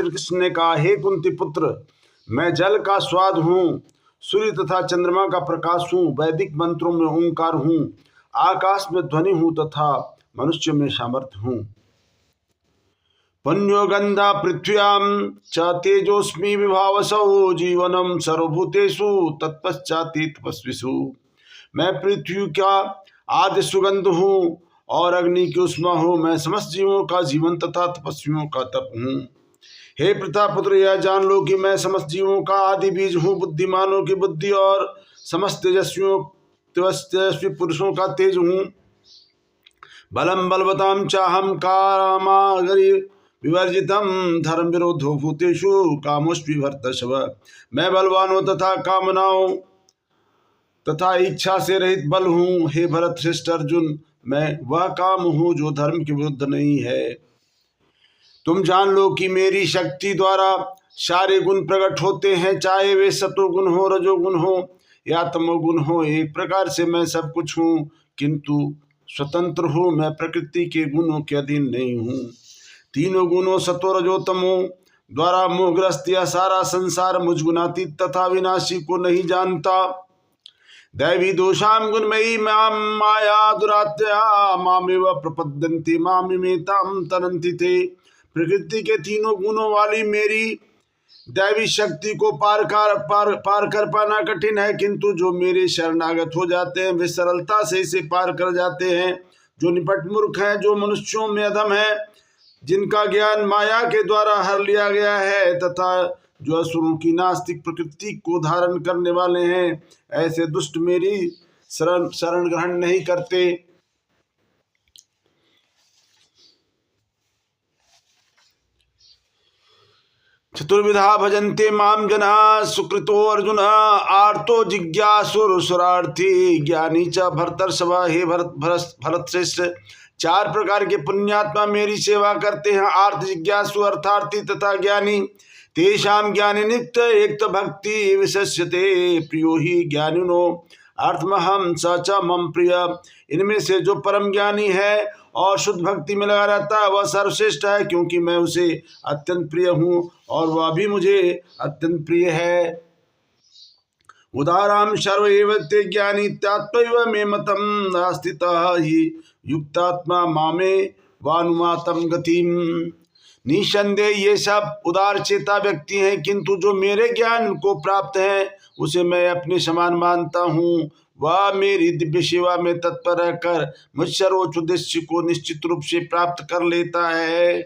श्री कृष्ण ने कहा, हे कुंती पुत्र, मैं जल का स्वाद हूँ, सूर्य तथा चंद्रमा का प्रकाश हूँ, वैदिक मंत्रों में ओंकार हूँ, आकाश में ध्वनि हूँ तथा मनुष्य में सामर्थ्य हूँ। पुण्यो गंधा पृथ्व्याम च तेजोस्मि विभावसौ जीवनम सर्वभूतेषु तत्पश्चाति तपस्विषु। मैं पृथ्वी का आदि सुगंध हूँ और अग्नि की उष्मा हूँ। मैं समस्त जीवों का जीवन तथा तपस्वियों का तप हूँ। हे प्रतापुत्र, यह जान लो कि मैं समस्त जीवों का आदि बीज हूँ, बुद्धिमानों की बुद्धि और समस्त तेजस्वी पुरुषों का तेज हूँ। बलम बलवताम चाहम कामागरि विवर्जितम धर्म विरोधो भूतेषु कामोस्मि भरतर्षभ। मैं बलवानों तथा कामनाओं तथा इच्छा से रहित बल हूँ। हे भरत श्रेष्ठ अर्जुन, मैं वह काम हूँ जो धर्म के विरुद्ध नहीं है। तुम जान लो कि मेरी शक्ति द्वारा सारे गुण प्रकट होते हैं, चाहे वे सतोगुण हो, रजोगुण हो या तमोगुण हो। एक प्रकार से मैं सब कुछ हूँ, किंतु स्वतंत्र हूँ। मैं प्रकृति के गुणों के अधीन नहीं हूँ। तीनों गुणों सतो रजो तमो द्वारा मोहग्रस्त यह सारा संसार मुझ गुणातीत तथा विनाशी को नहीं जानता। दैवी दोषाम गुणमयी माम माया दुरात्या मामेव प्रपद्यन्ते मामिमेताम तरन्ति ते। प्रकृति के तीनों गुणों वाली मेरी दैवी शक्ति को पार कर पाना कठिन है, किंतु जो मेरे शरणागत हो जाते हैं वे सरलता से इसे पार कर जाते हैं। जो निपट मूर्ख हैं, जो मनुष्यों में अधम है, जिनका ज्ञान माया के द्वारा हर लिया गया है, तथा जो असुरों की नास्तिक प्रकृति को धारण करने वाले हैं, ऐसे दुष्ट मेरी शरण ग्रहण नहीं करते। चतुर्विधा भजन्ते माम जना सुकृतो अर्जुन आर्तो जिज्ञासुरसुरार्थी ज्ञानी च भरतर्षभ। हे भरत श्रेष्ठ, चार प्रकार के पुण्यात्मा मेरी सेवा करते हैं, आर्थ, जिज्ञासु, अर्थार्थी तथा ज्ञानी। तेषाम ज्ञानी नित्य एक भक्ति विशेष्यते प्रियो ही ज्ञानिनो अर्थमहम स च मम प्रिय। इनमें से जो परम ज्ञानी है और शुद्ध भक्ति में लगा रहता है वह सर्वश्रेष्ठ है, क्योंकि मैं उसे अत्यंत प्रिय हूँ और वह भी मुझे अत्यंत प्रिय है। उदाराम सर्व एवते ज्ञानी त्यात्मैव मे मतम नास्तितः हि युक्तात्मा मामे वानुमातम गतिम। निसंदेह ये सब उदार चेता व्यक्ति हैं, किंतु जो मेरे ज्ञान को प्राप्त है उसे मैं अपने समान मानता हूँ। वह मेरी दिव्य सेवा में तत्पर रहकर मुझ सर्वोच्च उद्देश्य को निश्चित रूप से प्राप्त कर लेता है।